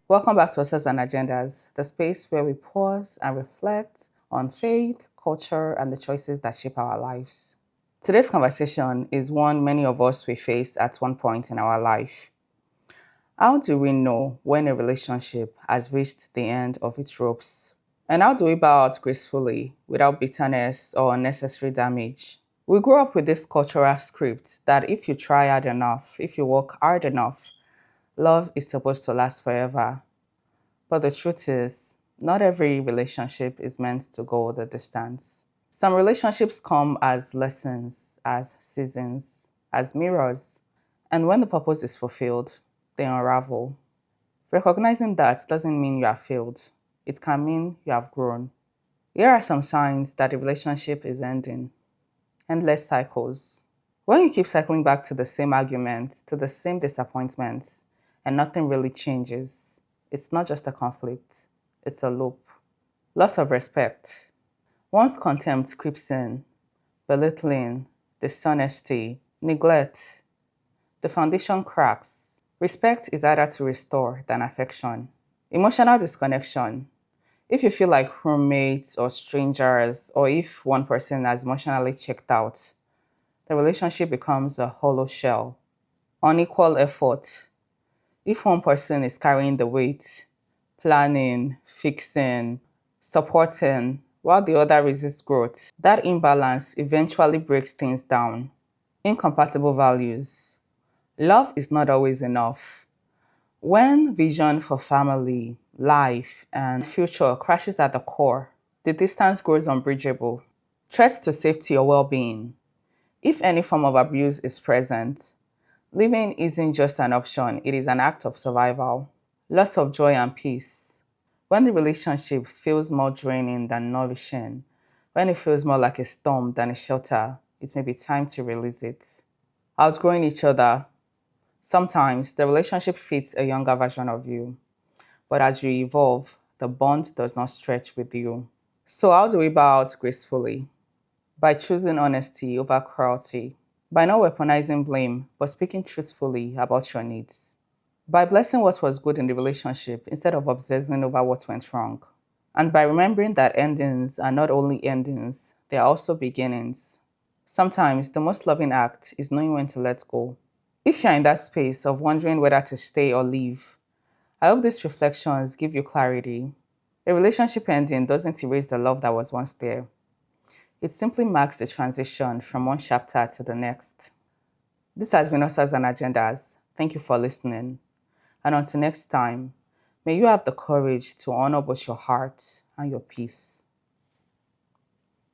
Welcome back to Authors and Agendas, the space where we pause and reflect on faith, culture, and the choices that shape our lives. Today's conversation is one many of us will face at one point in our life. How do we know when a relationship has reached the end of its ropes? And how do we bow out gracefully without bitterness or unnecessary damage? We grew up with this cultural script that if you try hard enough, if you work hard enough, love is supposed to last forever. But the truth is, not every relationship is meant to go the distance. Some relationships come as lessons, as seasons, as mirrors, and when the purpose is fulfilled, they unravel. Recognizing that doesn't mean you have failed. It can mean you have grown. Here are some signs that a relationship is ending. Endless cycles. When you keep cycling back to the same arguments, to the same disappointments, and nothing really changes, it's not just a conflict, it's a loop. Loss of respect. Once contempt creeps in, belittling, dishonesty, neglect, the foundation cracks. Respect is harder to restore than affection. Emotional disconnection. If you feel like roommates or strangers, or if one person has emotionally checked out, the relationship becomes a hollow shell. Unequal effort. If one person is carrying the weight, planning, fixing, supporting, while the other resists growth, that imbalance eventually breaks things down. Incompatible values. Love is not always enough. When vision for family, life, and future crashes at the core, the distance grows unbridgeable. Threats to safety or well-being. If any form of abuse is present, living isn't just an option, it is an act of survival. Loss of joy and peace. When the relationship feels more draining than nourishing, when it feels more like a storm than a shelter, it may be time to release it. Outgrowing each other. Sometimes the relationship fits a younger version of you, but as you evolve, the bond does not stretch with you. So, how do we bow out gracefully? By choosing honesty over cruelty, by not weaponizing blame, but speaking truthfully about your needs, by blessing what was good in the relationship instead of obsessing over what went wrong, and by remembering that endings are not only endings, they are also beginnings. Sometimes the most loving act is knowing when to let go. If you're in that space of wondering whether to stay or leave, I hope these reflections give you clarity. A relationship ending doesn't erase the love that was once there. It simply marks the transition from one chapter to the next. This has been Authors and Agendas. Thank you for listening. And until next time, may you have the courage to honor both your heart and your peace.